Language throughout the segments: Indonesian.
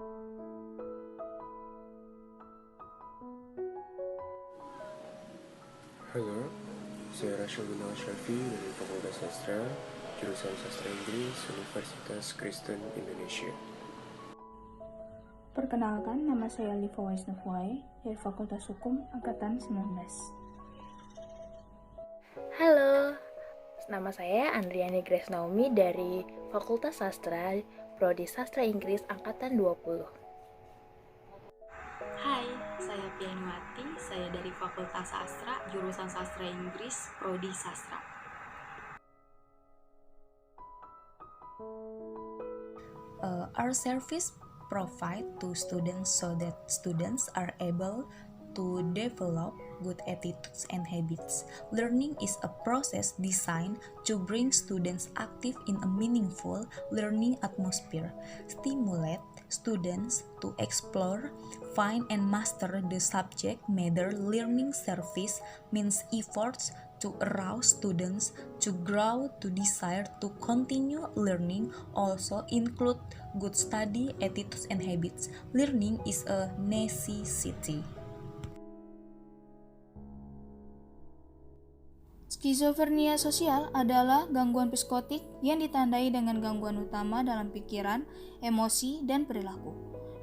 Halo, saya Rashid Gunawan Syarfi dari Fakultas Sastra, jurusan Sastra Inggris, Universitas Kristen Indonesia. Perkenalkan, nama saya Liva Waisnavwai dari Fakultas Hukum Angkatan 19. Halo, nama saya Andriani Grace Naomi dari Fakultas Sastra, Prodi Sastra Inggris Angkatan 20. Hai, saya Pianuwati, saya dari Fakultas Sastra, jurusan Sastra Inggris, Prodi Sastra. Our service provide to students so that students are able to develop good attitudes and habits. Learning is a process designed to bring students active in a meaningful learning atmosphere, stimulate students to explore, find and master the subject matter. Learning service means efforts to arouse students to grow to desire to continue learning, also include good study attitudes and habits. Learning is a necessity. Skizofrenia sosial adalah gangguan psikotik yang ditandai dengan gangguan utama dalam pikiran, emosi, dan perilaku.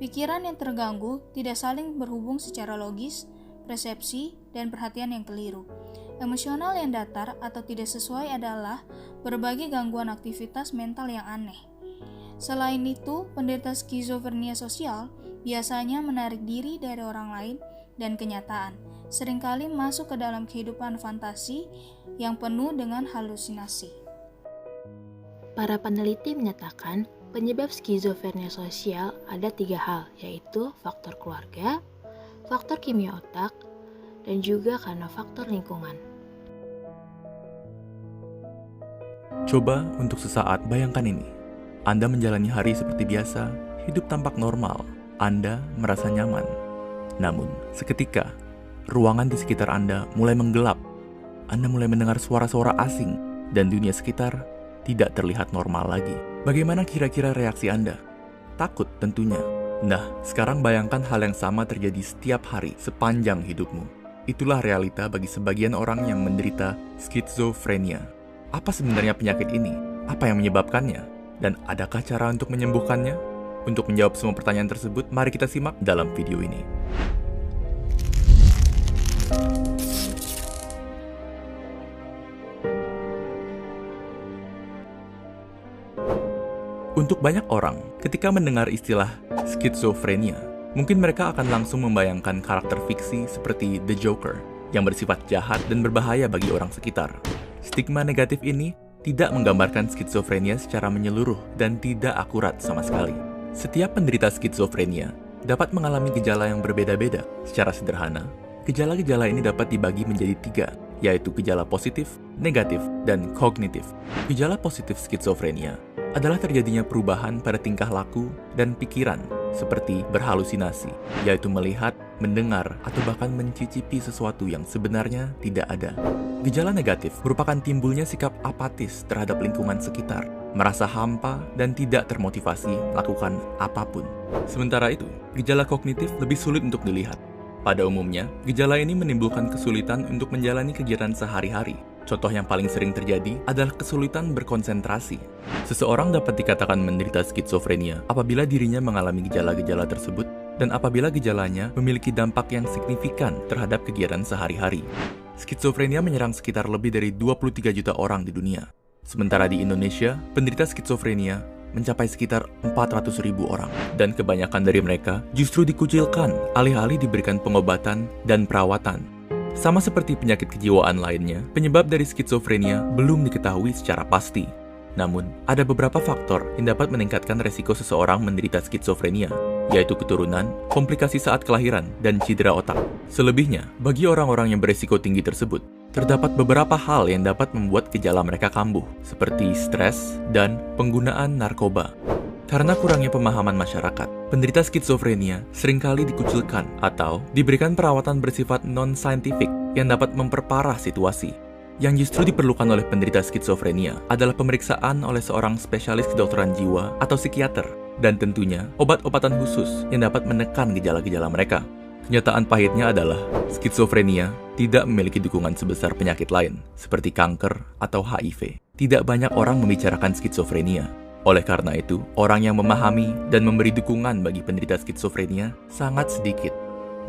Pikiran yang terganggu tidak saling berhubung secara logis, persepsi, dan perhatian yang keliru. Emosional yang datar atau tidak sesuai adalah berbagai gangguan aktivitas mental yang aneh. Selain itu, penderita skizofrenia sosial biasanya menarik diri dari orang lain dan kenyataan, seringkali masuk ke dalam kehidupan fantasi yang penuh dengan halusinasi. Para peneliti menyatakan penyebab skizofrenia sosial ada 3 hal, yaitu faktor keluarga, faktor kimia otak, dan juga karena faktor lingkungan. Coba untuk sesaat bayangkan ini. Anda menjalani hari seperti biasa, hidup tampak normal, Anda merasa nyaman. Namun, seketika, ruangan di sekitar Anda mulai menggelap. Anda mulai mendengar suara-suara asing, dan dunia sekitar tidak terlihat normal lagi. Bagaimana kira-kira reaksi Anda? Takut tentunya. Nah, sekarang bayangkan hal yang sama terjadi setiap hari sepanjang hidupmu. Itulah realita bagi sebagian orang yang menderita skizofrenia. Apa sebenarnya penyakit ini? Apa yang menyebabkannya? Dan adakah cara untuk menyembuhkannya? Untuk menjawab semua pertanyaan tersebut, mari kita simak dalam video ini. Untuk banyak orang, ketika mendengar istilah skizofrenia, mungkin mereka akan langsung membayangkan karakter fiksi seperti The Joker yang bersifat jahat dan berbahaya bagi orang sekitar. Stigma negatif ini tidak menggambarkan skizofrenia secara menyeluruh dan tidak akurat sama sekali. Setiap penderita skizofrenia dapat mengalami gejala yang berbeda-beda. Secara sederhana, gejala-gejala ini dapat dibagi menjadi 3, yaitu gejala positif, negatif, dan kognitif. Gejala positif skizofrenia adalah terjadinya perubahan pada tingkah laku dan pikiran, seperti berhalusinasi, yaitu melihat, mendengar, atau bahkan mencicipi sesuatu yang sebenarnya tidak ada. Gejala negatif merupakan timbulnya sikap apatis terhadap lingkungan sekitar, merasa hampa dan tidak termotivasi melakukan apapun. Sementara itu, gejala kognitif lebih sulit untuk dilihat. Pada umumnya, gejala ini menimbulkan kesulitan untuk menjalani kegiatan sehari-hari. Contoh yang paling sering terjadi adalah kesulitan berkonsentrasi. Seseorang dapat dikatakan menderita skizofrenia apabila dirinya mengalami gejala-gejala tersebut dan apabila gejalanya memiliki dampak yang signifikan terhadap kegiatan sehari-hari. Skizofrenia menyerang sekitar lebih dari 23 juta orang di dunia. Sementara di Indonesia, penderita skizofrenia mencapai sekitar 400.000 orang. Dan kebanyakan dari mereka justru dikucilkan alih-alih diberikan pengobatan dan perawatan. Sama seperti penyakit kejiwaan lainnya, penyebab dari skizofrenia belum diketahui secara pasti. Namun, ada beberapa faktor yang dapat meningkatkan resiko seseorang menderita skizofrenia, yaitu keturunan, komplikasi saat kelahiran, dan cedera otak. Selebihnya, bagi orang-orang yang beresiko tinggi tersebut, terdapat beberapa hal yang dapat membuat gejala mereka kambuh, seperti stres dan penggunaan narkoba. Karena kurangnya pemahaman masyarakat, penderita skizofrenia seringkali dikucilkan atau diberikan perawatan bersifat non-saintifik yang dapat memperparah situasi. Yang justru diperlukan oleh penderita skizofrenia adalah pemeriksaan oleh seorang spesialis kedokteran jiwa atau psikiater dan tentunya obat-obatan khusus yang dapat menekan gejala-gejala mereka. Kenyataan pahitnya adalah skizofrenia tidak memiliki dukungan sebesar penyakit lain seperti kanker atau HIV. Tidak banyak orang membicarakan skizofrenia. Oleh karena itu, orang yang memahami dan memberi dukungan bagi penderita skizofrenia sangat sedikit.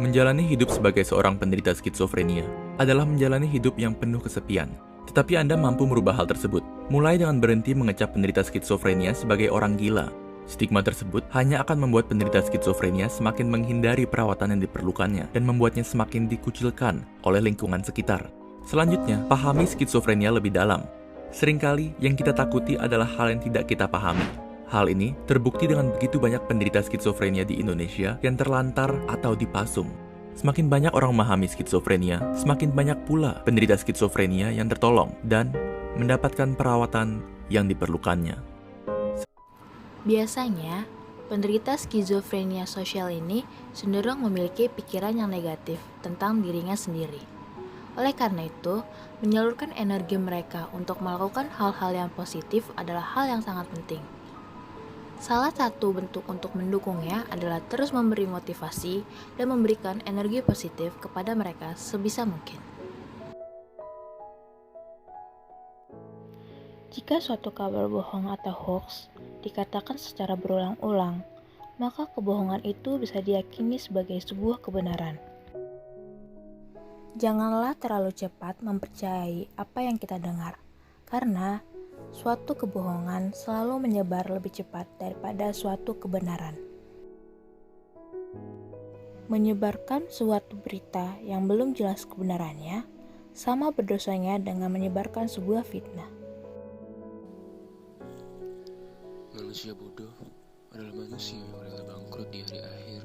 Menjalani hidup sebagai seorang penderita skizofrenia adalah menjalani hidup yang penuh kesepian. Tetapi Anda mampu merubah hal tersebut, mulai dengan berhenti mengecap penderita skizofrenia sebagai orang gila. Stigma tersebut hanya akan membuat penderita skizofrenia semakin menghindari perawatan yang diperlukannya dan membuatnya semakin dikucilkan oleh lingkungan sekitar. Selanjutnya, pahami skizofrenia lebih dalam. Seringkali yang kita takuti adalah hal yang tidak kita pahami. Hal ini terbukti dengan begitu banyak penderita skizofrenia di Indonesia yang terlantar atau dipasung. Semakin banyak orang memahami skizofrenia, semakin banyak pula penderita skizofrenia yang tertolong dan mendapatkan perawatan yang diperlukannya. Biasanya, penderita skizofrenia sosial ini cenderung memiliki pikiran yang negatif tentang dirinya sendiri. Oleh karena itu, menyalurkan energi mereka untuk melakukan hal-hal yang positif adalah hal yang sangat penting. Salah satu bentuk untuk mendukungnya adalah terus memberi motivasi dan memberikan energi positif kepada mereka sebisa mungkin. Jika suatu kabar bohong atau hoax dikatakan secara berulang-ulang, maka kebohongan itu bisa diyakini sebagai sebuah kebenaran. Janganlah terlalu cepat mempercayai apa yang kita dengar, karena suatu kebohongan selalu menyebar lebih cepat daripada suatu kebenaran. Menyebarkan suatu berita yang belum jelas kebenarannya sama berdosanya dengan menyebarkan sebuah fitnah. Manusia bodoh adalah manusia yang rela bangkrut di hari akhir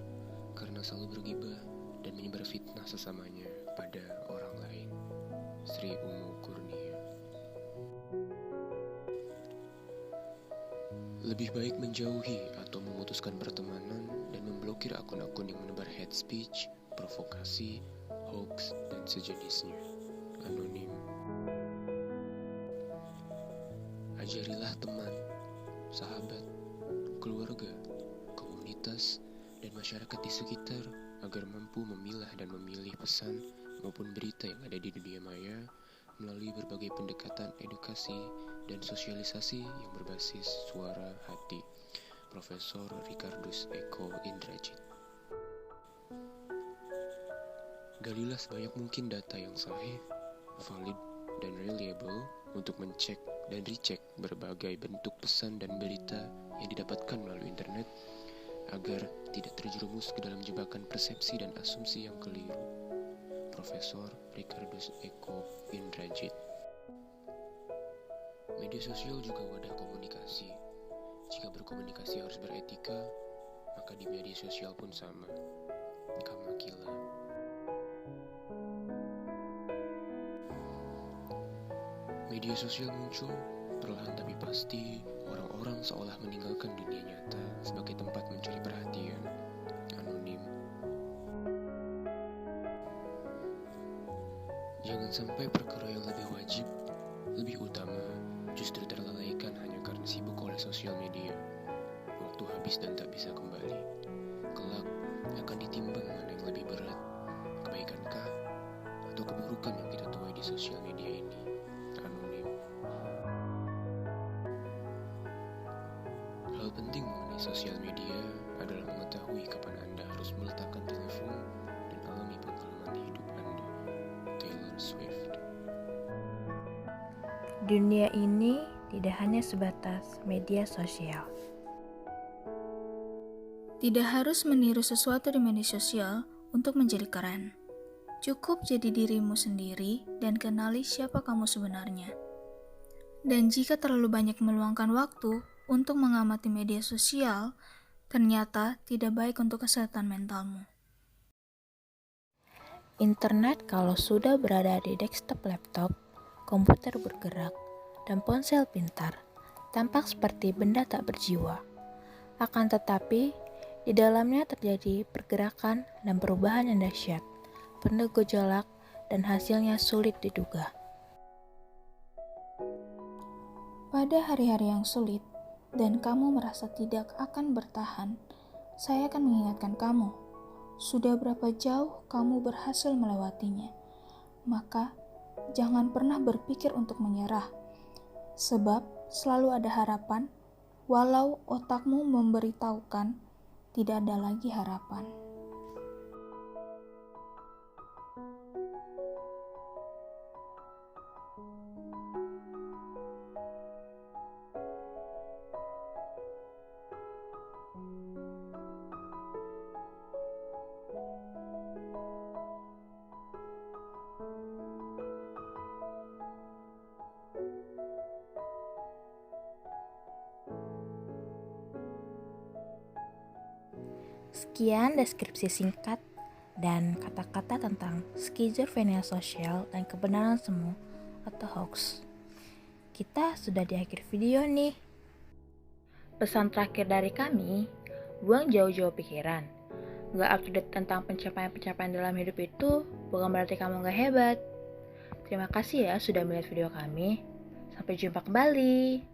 karena selalu bergibah dan menyebar fitnah sesamanya pada orang lain. Sri Umu Kurnia. Lebih baik menjauhi atau memutuskan pertemanan dan memblokir akun-akun yang menebar hate speech, provokasi, hoax, dan sejenisnya. Anonim. Ajarilah teman, sahabat, keluarga, komunitas, dan masyarakat di sekitar agar mampu memilah dan memilih pesan maupun berita yang ada di dunia maya melalui berbagai pendekatan edukasi dan sosialisasi yang berbasis suara hati. Profesor Ricardus Eko Indrajit. Galilah sebanyak mungkin data yang sahih, valid, dan reliable untuk mencek dan recheck berbagai bentuk pesan dan berita yang didapatkan melalui internet agar tidak terjerumus ke dalam jebakan persepsi dan asumsi yang keliru. Profesor Ricardus Eko Indrajit. Media sosial juga wadah komunikasi. Jika berkomunikasi harus beretika, maka di media sosial pun sama. Kamakila. Media sosial muncul perlahan tapi pasti. Orang-orang seolah meninggalkan dunia nyata sebagai tempat mencari perhatian. Anonim. Jangan sampai perkara yang lebih wajib, lebih utama, justru terlalaikan hanya karena sibuk oleh sosial media. Waktu habis dan tak bisa kembali. Kelak akan ditimbang mana yang lebih berat, kebaikankah atau keburukan yang kita tuai di sosial media ini. Anonim. Hal penting mengenai sosial media adalah mengetahui kapan Anda harus meletakkan telepon dan alami pengalaman hidup Anda. Taylor Swift. Dunia ini tidak hanya sebatas media sosial. Tidak harus meniru sesuatu di media sosial untuk menjadi keren. Cukup jadi dirimu sendiri dan kenali siapa kamu sebenarnya. Dan jika terlalu banyak meluangkan waktu untuk mengamati media sosial, ternyata tidak baik untuk kesehatan mentalmu. Internet kalau sudah berada di desktop laptop, komputer bergerak, dan ponsel pintar, tampak seperti benda tak berjiwa. Akan tetapi, di dalamnya terjadi pergerakan dan perubahan yang dahsyat, penuh gejolak, dan hasilnya sulit diduga. Pada hari-hari yang sulit, dan kamu merasa tidak akan bertahan, saya akan mengingatkan kamu, sudah berapa jauh kamu berhasil melewatinya. Maka, jangan pernah berpikir untuk menyerah, sebab selalu ada harapan, walau otakmu memberitahukan tidak ada lagi harapan. Sekian deskripsi singkat dan kata-kata tentang skizofrenia sosial dan kebenaran semu atau hoax. Kita sudah di akhir video nih. Pesan terakhir dari kami, buang jauh-jauh pikiran. Gak up to date tentang pencapaian-pencapaian dalam hidup itu bukan berarti kamu gak hebat. Terima kasih ya sudah melihat video kami. Sampai jumpa kembali.